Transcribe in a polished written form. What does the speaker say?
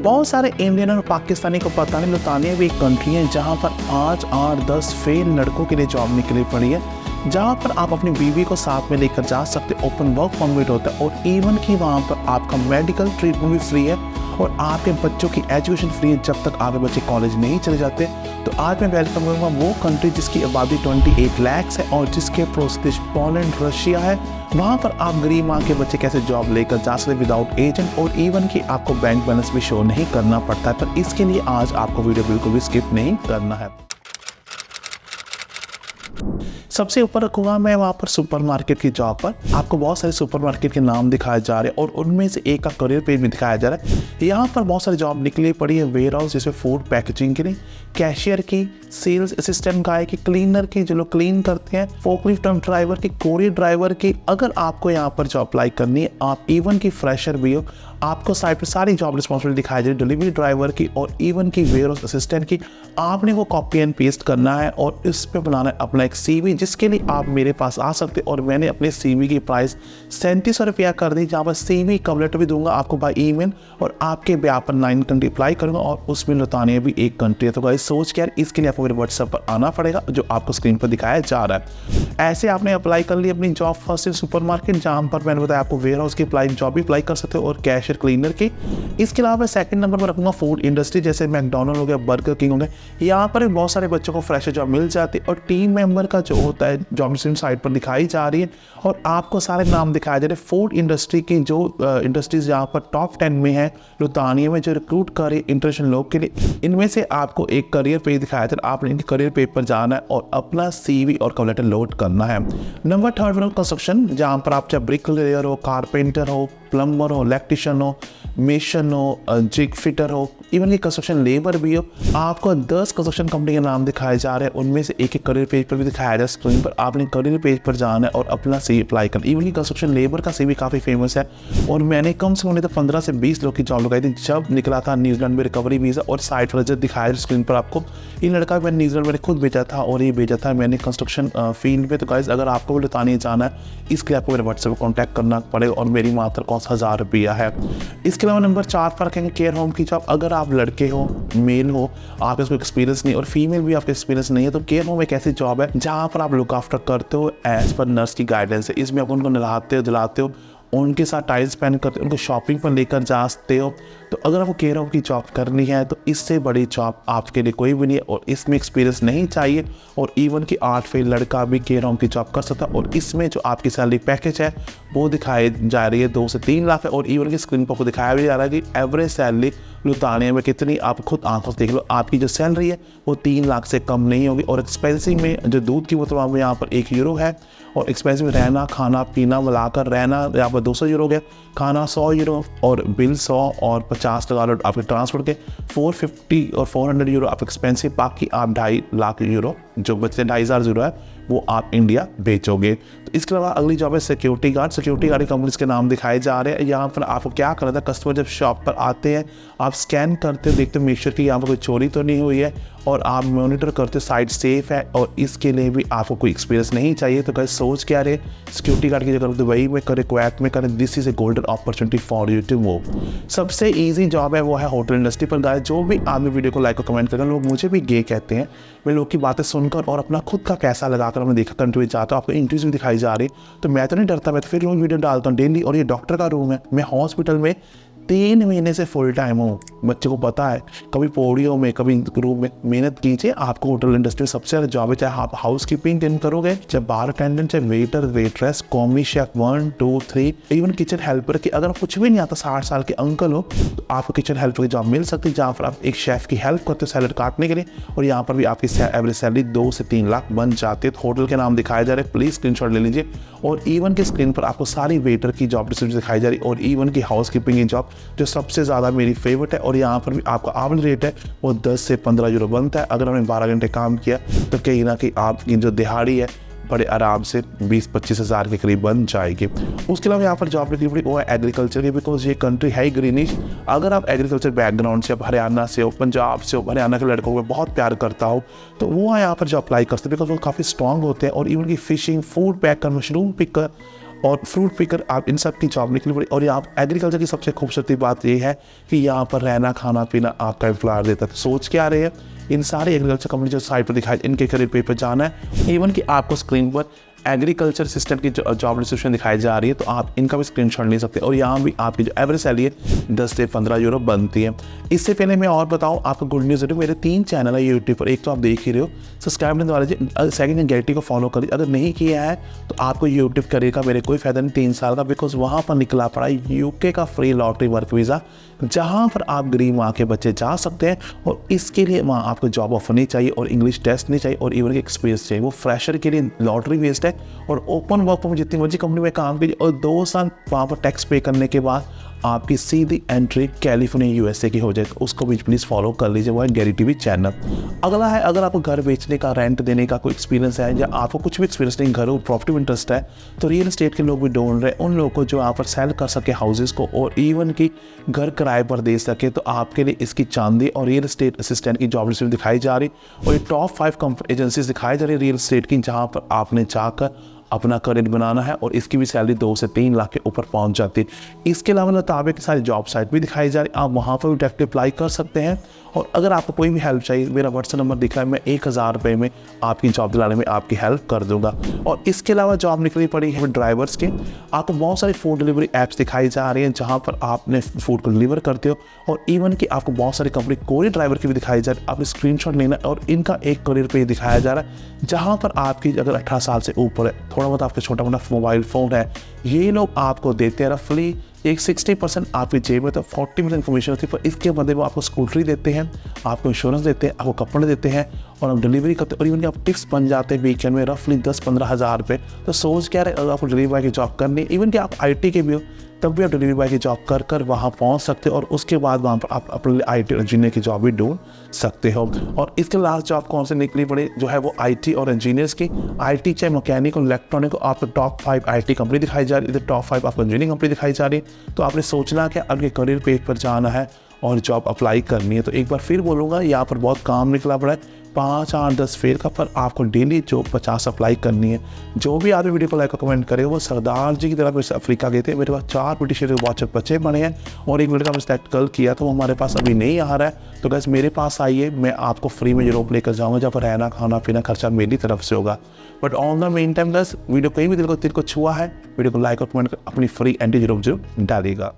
बहुत सारे इंडियन और पाकिस्तानी को पता नहीं, लुतानिया भी एक कंट्री है जहाँ पर आज 8-10 फेल लड़कों के लिए जॉब निकली पड़ी है, जहाँ पर आप अपनी बीवी को साथ में लेकर जा सकते, ओपन वर्क परमिट होता है और इवन कि वहाँ पर आपका मेडिकल ट्रीटमेंट भी फ्री है और आपके बच्चों की एजुकेशन फ्री है जब तक आपके बच्चे कॉलेज नहीं चले जाते। तो आज मैं वेलकम करूँगा वो कंट्री जिसकी आबादी 28 लाख है और जिसके पड़ोसी देश पोलैंड, रशिया है। वहाँ पर आप गरीब माँ के बच्चे कैसे जॉब लेकर जा सकते विदाउट एजेंट और इवन कि आपको बैंक बैलेंस भी शो नहीं करना पड़ता है। पर इसके लिए आज आपको वीडियो बिल्कुल भी स्किप नहीं करना है। सबसे ऊपर रखूंगा मैं वहाँ पर सुपरमार्केट की जॉब पर। आपको बहुत सारे सुपरमार्केट के नाम दिखाए जा रहे हैं और उनमें से एक का करियर पेज भी दिखाया जा रहा है। यहाँ पर बहुत सारी जॉब निकली पड़ी है वेयर हाउस जिसमें फूड पैकेजिंग के लिए, कैशियर की, सेल्स असिस्टेंट गाय की, क्लीनर की जो लोग क्लीन करते हैं, फोकलिफ्ट ट्रक ड्राइवर की, कोरियर ड्राइवर की। अगर आपको यहाँ पर जॉब अप्लाई करनी है, आप इवन की फ्रेशर भी हो, आपको साइट पर सारी जॉब रिस्पॉन्सिबिलिटी दिखाई जा रही है डिलीवरी ड्राइवर की और इवन की वेयर हाउस असिस्टेंट की। आपने वो कॉपी एंड पेस्ट करना है और इस पे बनाना है अपना एक CV जिसके लिए आप मेरे पास आ सकते। और मैंने अपने CV की प्राइस 3700 रुपया कर दी, जहाँ पर CV कवर लेटर भी दूंगा आपको बाय ईमेल और आपके ब्याह पर 9 कंट्री अप्लाई करूंगा और उसमें लुतानिया भी एक कंट्री है। तो गाइस सोच के यार इसके लिए आपको मेरे व्हाट्सएप पर आना पड़ेगा जो आपको स्क्रीन पर दिखाया जा रहा है। ऐसे आपने अप्लाई कर ली अपनी जॉब फर्स्ट इन सुपरमार्केट, जहाँ पर मैंने बताया आपको वेयर हाउस की जॉब भी अप्लाई कर सकते हो और कैशियर क्लीनर की। इसके अलावा मैं सेकंड नंबर पर रखूंगा फूड इंडस्ट्री, जैसे मैकडोनल्ड हो गया, बर्गर किंग हो गया। यहाँ पर बहुत सारे बच्चों को फ्रेशर जॉब मिल जाती है और टीम मेंबर का जो होता है जॉब साइट पर दिखाई जा रही है और आपको सारे नाम दिखाए जा रहे हैं फूड इंडस्ट्री की जो इंडस्ट्रीज जहाँ पर टॉप 10 में है लुतानिया में जो रिक्रूट कर रही है इंटरनेशनल लोग के लिए। इनमें से आपको एक करियर पेज दिखाया जा रहा है, आपने इनके करियर पेज पर जाना है और अपना CV और कवर लेटर लोड करना है। नंबर 3 कंस्ट्रक्शन, जहाँ पर आप चाहे ब्रिकलेयर हो, कारपेंटर हो, प्लम्बर हो, इलेक्ट्रिशियन हो, मेशन हो, जिग फिटर हो, इवन की कंस्ट्रक्शन लेबर भी हो, आपको 10 कंस्ट्रक्शन कंपनी के नाम दिखाए जा रहे हैं। उनमें से एक करियर पेज पर भी दिखाया जा रहा है स्क्रीन पर। आपने करियर पेज पर जाना है और अपना CV अप्लाई करना। इवन की कंस्ट्रक्शन लेबर का CV काफ़ी फेमस है और मैंने कम से कम 15 से 20 लोग की जॉब लगाई थी जब निकला था न्यूजीलैंड में रिकवरी वीज़ा। और साइट पर जब दिखाया स्क्रीन पर आपको ये लड़का मैंने न्यूजीलैंड में खुद भेजा था और ये भेजा था मैंने कंस्ट्रक्शन फील्ड में। तो गाइस अगर आपको भी लुतानिया जाना है इसके लिए आपको मेरे व्हाट्सएप पर कॉन्टैक्ट करना पड़ेगा और मेरी मात्र कॉस्ट 1000 रुपया है। इसके अलावा नंबर 4 पर रखेंगे केयर होम की जॉब। अगर आप लड़के हो, मेल हो, आपके उसको एक्सपीरियंस नहीं और फीमेल भी आपके एक्सपीरियंस नहीं है तो केयर होम एक ऐसी जॉब है जहाँ पर आप लुक आफ्टर करते हो एज पर नर्स की गाइडेंस है। इसमें आप उनको नहलाते हो, दिलाते हो, उनके साथ टाइम स्पेंड करते हो, उनको शॉपिंग पर लेकर जा सकते हो। तो अगर आपको केयर होम की जॉब करनी है तो इससे बड़ी जॉब आपके लिए कोई भी नहीं है और इसमें एक्सपीरियंस नहीं चाहिए और इवन कि 8 फेल लड़का भी केयर होम की जॉब कर सकता है। और इसमें जो आपकी सैलरी पैकेज है वो दिखाई जा रही है 2 से 3 लाख है और इवन की स्क्रीन पर आपको दिखाया भी जा रहा है कि एवरेज सैलरी लुतानिया में कितनी, आप खुद आंखों से देख लो। आपकी जो सैलरी है वो 3 लाख से कम नहीं होगी और एक्सपेंसिव में जो दूध की बोतल में यहाँ पर 1 यूरो है और एक्सपेंसिव में रहना खाना पीना मिलाकर रहना यहाँ पर 200 यूरो गया, खाना 100 यूरो और बिल 100 और 50 डॉलर आपके ट्रांसपोर्ट के, 450 और 400 यूरो आप एक्सपेंसिव, बाकी आप 2.5 लाख यूरो जो बचते 2,500 यूरो है वो आप इंडिया बेचोगे। तो इसके अलावा अगली जॉब है security guard. Security guard companies के नाम दिखाए जा रहे हैं। यहाँ पर आपको क्या करना था, कस्टमर जब शॉप पर आते हैं आप स्कैन करते हो, देखते हो मेक श्योर कि यहाँ पर कोई चोरी तो नहीं हुई है और आप मॉनिटर करते हो साइट सेफ है और इसके लिए भी आपको कोई एक्सपीरियंस नहीं चाहिए। तो कहीं सोच क्या रहे सिक्योरिटी गार्ड की जगह दुबई में करें, कुवैत में करें, this is a golden opportunity for you to move. सबसे ईजी जॉब है वो है होटल इंडस्ट्री पर। गाइस जो भी आदमी वीडियो को लाइक और कमेंट करें, लोग मुझे भी गे कहते हैं, मैं लोग की बातें सुनकर और अपना खुद का पैसा लगाकर हमने देखा कंट्री में जाता हूँ, आपको इंटरव्यूज भी दिखाई जा रही तो मैं तो नहीं डरता, मैं तो फिर रोज वीडियो डालता हूँ डेली। और ये डॉक्टर का रूम है, मैं हॉस्पिटल में 3 महीने से फुल टाइम हूँ, बच्चे को पता है, कभी पोडियो में कभी रूम में। मेहनत कीजिए, आपको होटल इंडस्ट्री में सबसे ज़्यादा जॉब है, चाहे आप हाउस कीपिंग दिन करोगे, चाहे बार अटेंडेंट, चाहे waiter, waitress, commis chef 1, 2, 3, even kitchen helper की। अगर कुछ भी नहीं आता, 60 साल के अंकल हो तो आपको किचन हेल्पर की जॉब मिल सकती है जहाँ पर आप एक शेफ़ की हेल्प करते हो सैलड काटने के लिए और यहाँ पर भी आपकी एवरेज सैलरी 2 से 3 लाख बन जाती है। तो होटल के नाम दिखाए जा रहे हैं, प्लीज़ स्क्रीनशॉट ले लीजिए। और इवन की स्क्रीन पर आपको सारी वेटर की जॉब डिस्क्रिप्शन दिखाई जा रही है और इवन की हाउस कीपिंग की जॉब जो सबसे ज़्यादा मेरी फेवरेट है। और यहाँ पर भी आपका आवल रेट है वो 10 से 15 यूरो बनता है। अगर हमने 12 घंटे काम किया तो कहीं ना कहीं आपकी जो दिहाड़ी है बड़े आराम से 20-25 हज़ार के करीब बन जाएगी। उसके अलावा यहाँ पर जॉब निकली पड़ी वो है एग्रीकल्चर की, बिकॉज ये कंट्री है ग्रीनिश। अगर आप एग्रीकल्चर बैकग्राउंड से, आप हरियाणा से हो, पंजाब से हो, हरियाणा के लड़कों को बहुत प्यार करता हो तो वो यहाँ पर जो अप्लाई करते हैं बिकॉज वो काफ़ी स्ट्रॉन्ग होते हैं। और इवन की फिशिंग, फूड पैकर, मशरूम पिकर और फ्रूट पिकर, आप इन सब की जॉब निकली पड़ी। और यहाँ एग्रीकल्चर की सबसे खूबसूरती बात ये है कि यहाँ पर रहना खाना पीना आपका एम्प्लॉयर देता है। तो सोच क्या रहे हैं, इन सारे एग्रीकल्चर कंपनी जो साइट पर दिखाई, इनके करियर पेज पर जाना है। इवन कि आपको स्क्रीन पर एग्रीकल्चर असिस्टेंट की जॉब डिस्क्रिप्शन दिखाई जा रही है, तो आप इनका भी स्क्रीनशॉट ले सकते हैं। और यहाँ भी आपकी जो एवरेज सैलरी है 10 से 15 यूरो बनती है। इससे पहले मैं और बताऊँ आपको गुड न्यूज़ है, मेरे 3 चैनल है यूट्यूब पर, एक तो आप देख ही रहे हो, सब्सक्राइब करने वाले, सेकंड गैरेटी को फॉलो करिए। अगर नहीं किया है तो आपको यूट्यूब करियर का मेरे कोई फ़ायदा नहीं 3 साल का, बिकॉज वहाँ पर निकला पड़ा यूके का फ्री लॉटरी वर्क वीज़ा, जहाँ पर आप गरीब माँ के बच्चे जा सकते हैं। और इसके लिए वहाँ आपको जॉब ऑफर नहीं चाहिए और इंग्लिश टेस्ट नहीं चाहिए और इवन एक्सपीरियंस चाहिए। वो फ्रेशर के लिए लॉटरी बेस्ड है और ओपन वर्क पर जितनी मर्जी कंपनी में काम कीजिए और 2 साल वहाँ पर टैक्स पे करने के बाद आपकी सीधी एंट्री कैलिफोर्निया यूएसए की हो जाएगी। उसको भी प्लीज़ फॉलो कर लीजिए, वो है गैरी टीवी चैनल। अगला है, अगर आपको घर बेचने का, रेंट देने का कोई एक्सपीरियंस है या आपको कुछ भी एक्सपीरियंस नहीं, घर और प्रॉपर्टी में इंटरेस्ट है, तो रियल एस्टेट के लोग भी ढूंढ रहे हैं उन लोगों को जो यहाँ पर सेल कर सके हाउसेज़ को और इवन की घर किराए पर दे सके। तो आपके लिए इसकी चांदी और रियल एस्टेट असिस्टेंट की जॉब डिस्क्रिप्शन दिखाई जा रही और ये टॉप 5 एजेंसीज दिखाई जा रही है रियल एस्टेट की, जहाँ पर आपने जाकर अपना करियर बनाना है और इसकी भी सैलरी 2 से 3 लाख के ऊपर पहुंच जाती है। इसके अलावा लताबे की सारी जॉब साइट भी दिखाई जा रही है, आप वहाँ पर भी डायरेक्ट अप्लाई कर सकते हैं। और अगर आपको कोई भी हेल्प चाहिए, मेरा व्हाट्सएप नंबर दिख रहा है, मैं 1000 रुपये में आपकी जॉब दिलाने में आपकी हेल्प कर दूंगा। और इसके अलावा जॉब निकली पड़ी है ड्राइवर्स के, आपको बहुत सारी फूड डिलीवरी ऐप्स दिखाई जा रही हैं जहाँ पर आपने फूड को डिलीवर करते हो। और इवन कि आपको बहुत सारी कंपनी कोरियर ड्राइवर की भी दिखाई जा रही है, आपने स्क्रीनशॉट लेना और इनका एक करियर पेज दिखाया जा रहा है जहाँ पर आपकी अगर 18 साल से ऊपर है, थोड़ा बहुत आपका छोटा मोटा मोबाइल फ़ोन है, ये लोग आपको देते हैं रफली एक 60% आपकी जेब में, तो 40% इन्फॉर्मेशन होती है। पर इसके बदले वो आपको स्कूटरी देते हैं, आपको इंश्योरेंस देते हैं, आपको कपड़े देते हैं और आप डिलीवरी करते हैं। और इवन कि आप टिप्स बन जाते हैं वीकेंड में रफली 10-15 हज़ार रुपये। तो सोच क्या रहे, अगर आपको डिलीवरी बॉय की जॉब करनी है, इवन कि आप IT के भी हो, तब भी आप डिलीवरी बॉय की जॉब कर कर वहाँ पहुँच सकते हो और उसके बाद वहाँ पर आप अपने IT इंजीनियर की जॉब भी ढूंढ सकते हो। और इसके लास्ट जॉब कौन से निकली पड़ी जो है वो IT और इंजीनियर्स की। IT चाहे मैकेनिक और इलेक्ट्रॉनिक को, आपको टॉप 5 IT कंपनी दिखाई जा रही है, टॉप 5 आपको इंजीनियरिंग कंपनी दिखाई जा रही है। तो आपने सोचना कि आपके करियर पेज पर जाना है और जॉब अप्लाई करनी है। तो एक बार फिर बोलूँगा, यहाँ पर बहुत काम निकला पड़ा है 5, 8, 10 फेल का, पर आपको डेली जो 50 अप्लाई करनी है। जो भी आदमी वीडियो को लाइक और कमेंट करे, वो सरदार जी की तरह मेरे से अफ्रीका गए थे, मेरे पास 4 ब्रिटिश वॉचर बचे बने हैं और एक लड़का मैं सिलेक्ट कल किया तो वो हमारे पास अभी नहीं आ रहा है। तो गैस मेरे पास आइए, मैं आपको फ्री में यूरोप लेकर जाऊँगा, जहाँ पर रहना खाना पीना खर्चा मेरी तरफ से होगा। But on the main time gas video कहीं भी दिल को छुआ है, वीडियो को लाइक और कमेंट कर अपनी फ्री एंटी यूरोप जो डालिएगा।